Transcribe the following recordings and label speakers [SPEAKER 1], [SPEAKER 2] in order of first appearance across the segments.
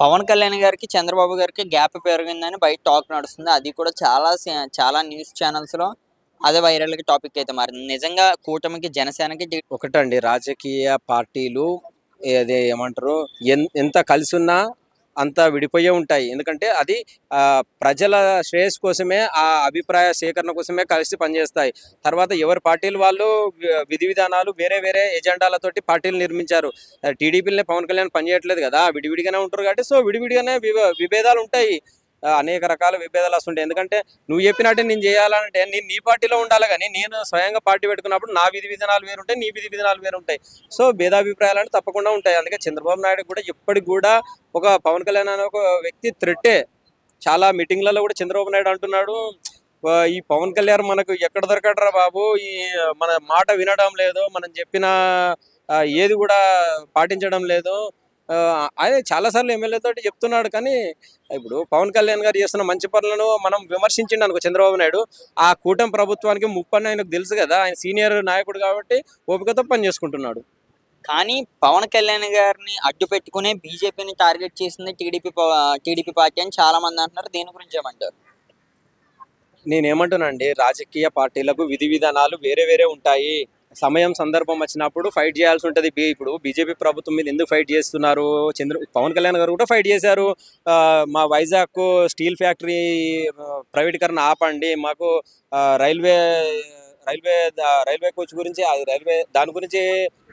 [SPEAKER 1] పవన్ కళ్యాణ్ గారికి, చంద్రబాబు గారికి గ్యాప్ పెరిగిందని బయట టాక్ నడుస్తుంది. అది కూడా చాలా న్యూస్ ఛానెల్స్‌లో అదే వైరల్‌గా టాపిక్ అయితే మారింది. నిజంగా కూటమికి, జనసేనకి
[SPEAKER 2] ఒకటండి రాజకీయ పార్టీలు ఏమంటారు ఎంత కలిసున్నా అంత విడిపోయే ఉంటాయి. ఎందుకంటే అది ప్రజల శ్రేయస్సు కోసమే, ఆ అభిప్రాయ సేకరణ కోసమే కలిసి పనిచేస్తాయి. తర్వాత ఎవరి పార్టీలు వాళ్ళు విధి విధానాలు వేరే వేరే ఎజెండాలతోటి పార్టీలు నిర్మించారు. టీడీపీలనే పవన్ కళ్యాణ్ పనిచేయట్లేదు కదా! విడివిడిగానే ఉంటారు కాబట్టి సో విడివిడిగానే విభేదాలు ఉంటాయి. అనేక రకాల విభేదాలు వస్తుంటాయి. ఎందుకంటే నువ్వు చెప్పినట్టే నేను చేయాలంటే నేను నీ పార్టీలో ఉండాలి గానీ, నేను స్వయంగా పార్టీ పెట్టుకున్నప్పుడు నా విధి విధానాలు వేరుంటాయి. నీ విధి విధానాలు వేరుంటాయి. సో భేదాభిప్రాయాలు తప్పకుండా ఉంటాయి. అందుకే చంద్రబాబు నాయుడు కూడా ఇప్పటికి కూడా ఒక పవన్ కళ్యాణ్ అనే ఒక వ్యక్తి థ్రెట్టే. చాలా మీటింగ్‌లలో కూడా చంద్రబాబు నాయుడు అంటున్నాడు, ఈ పవన్ కళ్యాణ్ మనకు ఎక్కడ దొరకడురా బాబు! మన మాట వినడం లేదు. మనం చెప్పిన ఏది కూడా పాటించడం లేదు. అదే చాలా సార్లు ఎమ్మెల్యేతోటి చెప్తున్నాడు. కానీ ఇప్పుడు పవన్ కళ్యాణ్ గారు చేస్తున్న మంచి పనులను మనం విమర్శించిండు అనుకో చంద్రబాబు నాయుడు, ఆ కూటమి ప్రభుత్వానికి ముప్పని ఆయనకు తెలుసు కదా! ఆయన సీనియర్ నాయకుడు కాబట్టి ఓపికతో పని చేసుకుంటున్నాడు.
[SPEAKER 1] కానీ పవన్ కళ్యాణ్ గారిని అడ్డు పెట్టుకునే బీజేపీని టార్గెట్ చేసింది టీడీపీ పార్టీ అని చాలా మంది అంటున్నారు. దీని గురించి ఏమంటారు?
[SPEAKER 2] నేనేమంటున్నానండి, రాజకీయ పార్టీలకు విధి విధానాలు వేరే వేరే ఉంటాయి. సమయం సందర్భం వచ్చినప్పుడు ఫైట్ చేయాల్సి ఉంటుంది. ఇప్పుడు బీజేపీ ప్రభుత్వం మీద ఎందుకు ఫైట్ చేస్తున్నారు? పవన్ కళ్యాణ్ గారు కూడా ఫైట్ చేశారు. మా వైజాగ్ స్టీల్ ఫ్యాక్టరీ ప్రైవేటీకరణ ఆపండి, మాకు రైల్వే రైల్వే రైల్వే కోచ్ గురించి దాని గురించి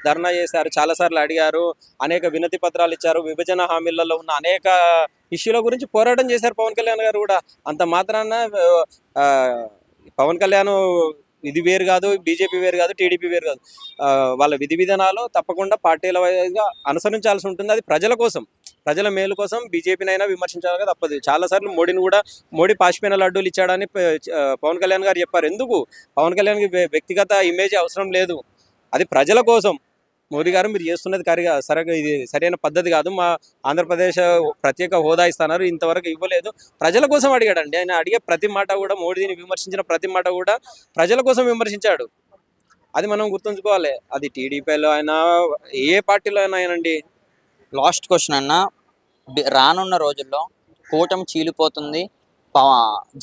[SPEAKER 2] ధర్నా చేశారు. చాలాసార్లు అడిగారు. అనేక వినతి పత్రాలు ఇచ్చారు. విభజన హామీలలో ఉన్న అనేక ఇష్యూల గురించి పోరాటం చేశారు పవన్ కళ్యాణ్ గారు కూడా. అంత మాత్రాన పవన్ కళ్యాణ్ ఇది వేరు కాదు, బీజేపీ వేరు కాదు, టీడీపీ వేరు కాదు. వాళ్ళ విధి విధానాలు తప్పకుండా పార్టీల వైజ్గా అనుసరించాల్సి ఉంటుంది. అది ప్రజల కోసం, ప్రజల మేలు కోసం బీజేపీనైనా విమర్శించాలిగా తప్పదు. చాలాసార్లు మోడీ పాచిపోయిన లడ్డూలు ఇచ్చాడని పవన్ కళ్యాణ్ గారు చెప్పారు. ఎందుకు? పవన్ కళ్యాణ్కి వ్యక్తిగత ఇమేజ్ అవసరం లేదు. అది ప్రజల కోసం. మోదీ గారు మీరు చేస్తున్నది ఇది సరైన పద్ధతి కాదు. మా ఆంధ్రప్రదేశ్ ప్రత్యేక హోదా ఇస్తున్నారు, ఇంతవరకు ఇవ్వలేదు. ప్రజల కోసం అడిగాడండి. ఆయన అడిగే ప్రతి మాట కూడా, మోడీని విమర్శించిన ప్రతి మాట కూడా ప్రజల కోసం విమర్శించాడు. అది మనం గుర్తుంచుకోవాలి. అది టీడీపీలో అయినా ఏ పార్టీలో అయినా అయినండి.
[SPEAKER 1] లాస్ట్ క్వశ్చన్ అన్న, రానున్న రోజుల్లో కూటమి చీలిపోతుంది,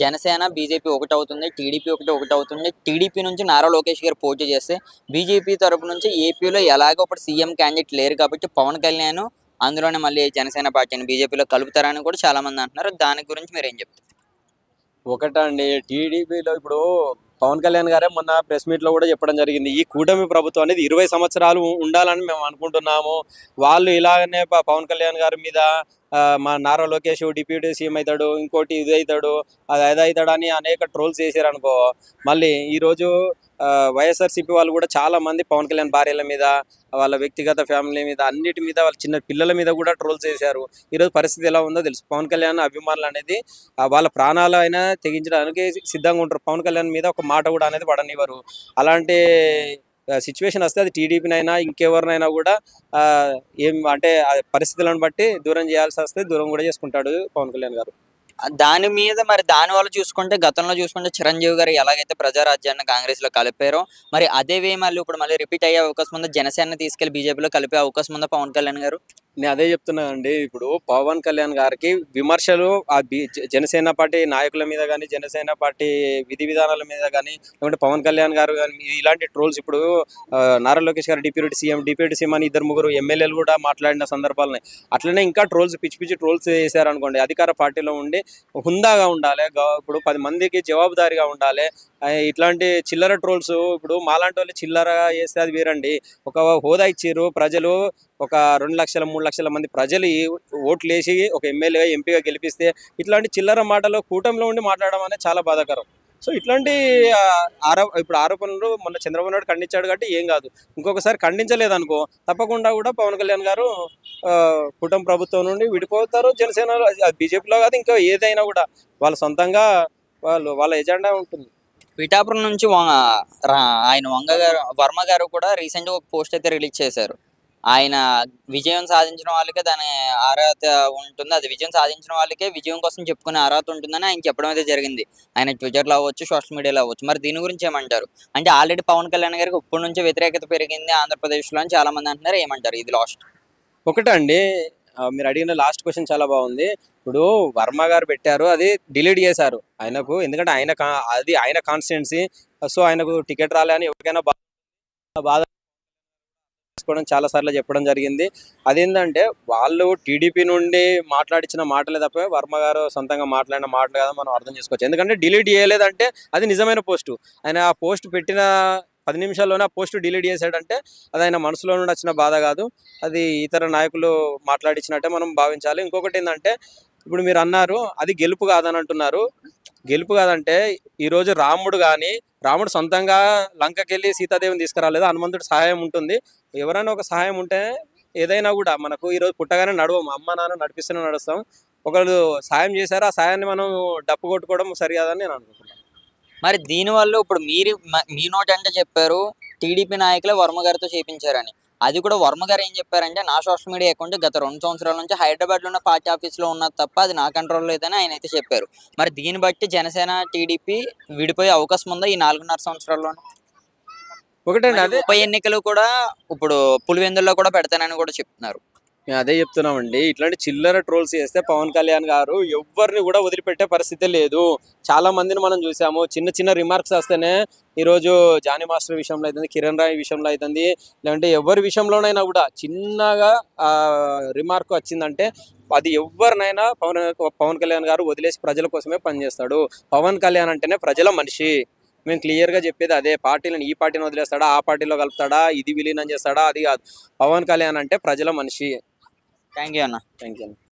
[SPEAKER 1] జనసేన బీజేపీ ఒకటవుతుంది, టీడీపీ ఒకటవుతుంది. టీడీపీ నుంచి నారా లోకేష్ గారు పోటీ చేస్తే బీజేపీ తరపు నుంచి ఏపీలో ఎలాగో ఇప్పుడు సీఎం క్యాండిడేట్ లేరు కాబట్టి పవన్ కళ్యాణ్ అందులోనే మళ్ళీ జనసేన పార్టీని బీజేపీలో కలుపుతారని కూడా చాలా మంది అంటున్నారు. దాని గురించి మీరు ఏం చెప్తారు?
[SPEAKER 2] ఒకటండి, టీడీపీలో ఇప్పుడు పవన్ కళ్యాణ్ గారే మొన్న ప్రెస్ మీట్లో కూడా చెప్పడం జరిగింది, ఈ కూటమి ప్రభుత్వం అనేది 20 సంవత్సరాలు ఉండాలని మేము అనుకుంటున్నాము. వాళ్ళు ఇలాగనే పవన్ కళ్యాణ్ గారి మీద మా నారా లోకేష్ డిప్యూటీ సీఎం అవుతాడు, ఇంకోటి ఇది అవుతాడు, అది అవుతాడు అని అనేక ట్రోల్స్ చేశారు అనుకో. మళ్ళీ ఈరోజు వైఎస్ఆర్సీపీ వాళ్ళు కూడా చాలా మంది పవన్ కళ్యాణ్ భార్యల మీద, వాళ్ళ వ్యక్తిగత ఫ్యామిలీ మీద, అన్నిటి మీద, వాళ్ళ చిన్న పిల్లల మీద కూడా ట్రోల్స్ చేశారు. ఈరోజు పరిస్థితి ఎలా ఉందో తెలుసు. పవన్ కళ్యాణ్ అభిమానులు అనేది వాళ్ళ ప్రాణాలు అయినా తెగించడానికి సిద్ధంగా ఉంటారు. పవన్ కళ్యాణ్ మీద ఒక మాట కూడా అనేది పడనివ్వరు. అలాంటి సిచ్యువేషన్ వస్తే అది టీడీపీనైనా ఇంకెవరినైనా కూడా ఏం అంటే పరిస్థితులను బట్టి దూరం చేయాల్సి వస్తే దూరం కూడా చేసుకుంటాడు పవన్ కళ్యాణ్ గారు.
[SPEAKER 1] దాని మీద మరి దాని వల్ల చూసుకుంటే, గతంలో చూసుకుంటే చిరంజీవి గారు ఎలాగైతే ప్రజారాజ్యాన్ని కాంగ్రెస్ లో కలిపారో, మరి అదే వే మళ్ళీ ఇప్పుడు మళ్ళీ రిపీట్ అయ్యే అవకాశం ఉందా? జనసేన తీసుకెళ్లి బీజేపీలో కలిపే అవకాశం ఉందా పవన్ కళ్యాణ్ గారు?
[SPEAKER 2] నేను అదే చెప్తున్నానండి. ఇప్పుడు పవన్ కళ్యాణ్ గారికి విమర్శలు జనసేన పార్టీ నాయకుల మీద కానీ, జనసేన పార్టీ విధి విధానాల మీద కానీ, లేకుంటే పవన్ కళ్యాణ్ గారు కానీ ఇలాంటి ట్రోల్స్ ఇప్పుడు నారా లోకేష్ గారు డిప్యూటీ సీఎం అని 2-3 ఎమ్మెల్యేలు కూడా మాట్లాడిన సందర్భాలున్నాయి. అట్లనే ఇంకా పిచ్చి పిచ్చి ట్రోల్స్ చేశారనుకోండి, అధికార పార్టీలో ఉండి హుందాగా ఉండాలి. ఇప్పుడు 10 మందికి జవాబుదారీగా ఉండాలి. ఇట్లాంటి చిల్లర ట్రోల్స్ ఇప్పుడు మాలాంటి వాళ్ళు చిల్లరగా చేస్తే అది వేరండి. ఒక హోదా ఇచ్చిర్రు ప్రజలు, ఒక 2 లక్షల 3 లక్షల మంది ప్రజలు ఓట్లు వేసి ఒక ఎమ్మెల్యేగా ఎంపీగా గెలిపిస్తే ఇట్లాంటి చిల్లర మాటలు కూటమిలో ఉండి మాట్లాడడం అనేది చాలా బాధాకరం. సో ఇట్లాంటి ఇప్పుడు ఆరోపణలు మొన్న చంద్రబాబు నాయుడు ఖండించాడు కాబట్టి ఏం కాదు. ఇంకొకసారి ఖండించలేదనుకో తప్పకుండా కూడా పవన్ కళ్యాణ్ గారు కూటమి ప్రభుత్వం నుండి విడిపోతారు. జనసేన బీజేపీలో కాదు, ఇంకా ఏదైనా కూడా వాళ్ళ సొంతంగా వాళ్ళ ఎజెండా ఉంటుంది.
[SPEAKER 1] పిఠాపురం నుంచి ఆయన వర్మ గారు కూడా రీసెంట్గా ఒక పోస్ట్ అయితే రిలీజ్ చేశారు. ఆయన విజయం సాధించిన వాళ్ళకే దాని అర్హత ఉంటుంది, అది విజయం సాధించిన వాళ్ళకే విజయం కోసం చెప్పుకునే అర్హత ఉంటుందని ఆయన చెప్పడం అయితే జరిగింది. ఆయన ట్విట్టర్లో అవ్వచ్చు, సోషల్ మీడియాలో అవ్వచ్చు. మరి దీని గురించి ఏమంటారు? అంటే ఆల్రెడీ పవన్ కళ్యాణ్ గారికి ఇప్పటి నుంచే వ్యతిరేకత పెరిగింది ఆంధ్రప్రదేశ్లో అని చాలా మంది అంటున్నారు. ఏమంటారు ఇది లాస్ట్?
[SPEAKER 2] ఒకటండి, మీరు అడిగిన లాస్ట్ క్వశ్చన్ చాలా బాగుంది. ఇప్పుడు వర్మ గారు పెట్టారు, అది డిలీట్ చేశారు ఆయనకు. ఎందుకంటే అది ఆయన కాన్స్టిట్యున్సీ. సో ఆయనకు టికెట్ రాలే అని ఎవరికైనా బాధ చేసుకోవడం చాలా సార్లు చెప్పడం జరిగింది. అదేంటంటే వాళ్ళు టీడీపీ నుండి మాట్లాడించిన మాటలే తప్ప వర్మ గారు సొంతంగా మాట్లాడిన మాటలు కదా మనం అర్థం చేసుకోవచ్చు. ఎందుకంటే డిలీట్ చేయలేదంటే అది నిజమైన పోస్టు. ఆయన ఆ పోస్ట్ పెట్టిన 10 నిమిషాల్లోనే ఆ పోస్ట్ డిలీట్ చేశాడంటే అది ఆయన మనసులో నుండి వచ్చిన బాధ కాదు, అది ఇతర నాయకులు మాట్లాడించినట్టే మనం భావించాలి. ఇంకొకటి ఏంటంటే ఇప్పుడు మీరు అన్నారు అది గెలుపు కాదని అంటున్నారు. గెలుపు కాదంటే ఈరోజు రాముడు సొంతంగా లంకకెళ్ళి సీతాదేవిని తీసుకురాలేదు, హనుమంతుడి సహాయం ఉంటుంది. ఎవరైనా ఒక సహాయం ఉంటే ఏదైనా కూడా మనకు ఈరోజు పుట్టగానే నడవము, అమ్మ నాన్న నడిపిస్తూనే నడుస్తాం. ఒకళ్ళు సాయం చేశారు, ఆ సాయాన్ని మనం డప్పు కొట్టుకోవడం సరి కాదని నేను అనుకుంటున్నాను.
[SPEAKER 1] మరి దీనివల్ల ఇప్పుడు మీ నోట అంటే చెప్పారు టీడీపీ నాయకులే వర్మ గారితో చేపించారని. అది కూడా వర్మ గారు ఏం చెప్పారంటే నా సోషల్ మీడియా అకౌంట్ గత 2 సంవత్సరాల నుంచి హైదరాబాద్లో ఉన్న పార్టీ ఆఫీస్లో ఉన్నది తప్ప అది నా కంట్రోల్ లేదని ఆయన అయితే చెప్పారు. మరి దీన్ని బట్టి జనసేన టీడీపీ విడిపోయే అవకాశం ఉందా ఈ 4.5 సంవత్సరాల్లో?
[SPEAKER 2] ఒకటండి, అదే
[SPEAKER 1] ఉప ఎన్నికలు కూడా ఇప్పుడు పులివెందుల్లో కూడా పెడతానని కూడా చెప్తున్నారు.
[SPEAKER 2] మేము అదే చెప్తున్నామండి. ఇట్లాంటి చిల్లర ట్రోల్స్ చేస్తే పవన్ కళ్యాణ్ గారు ఎవరిని కూడా వదిలిపెట్టే పరిస్థితి లేదు. చాలా మందిని మనం చూసాము, చిన్న చిన్న రిమార్క్స్ వస్తేనే ఈరోజు జానీ మాస్టర్ విషయంలో అవుతుంది, కిరణ్ రాయ్ విషయంలో అవుతుంది, లేదంటే ఎవరి విషయంలోనైనా కూడా చిన్నగా రిమార్క్ వచ్చిందంటే అది ఎవరినైనా పవన్ కళ్యాణ్ గారు వదిలేసి ప్రజల కోసమే పనిచేస్తాడు. పవన్ కళ్యాణ్ అంటేనే ప్రజల మనిషి. మేము క్లియర్గా చెప్పేది అదే. ఈ పార్టీని వదిలేస్తాడా, ఆ పార్టీలో కలుపుతాడా, ఇది విలీనం చేస్తాడా, అది కాదు. పవన్ కళ్యాణ్ అంటే ప్రజల మనిషి.
[SPEAKER 1] థ్యాంక్ యూ అన్న.
[SPEAKER 2] Thank you.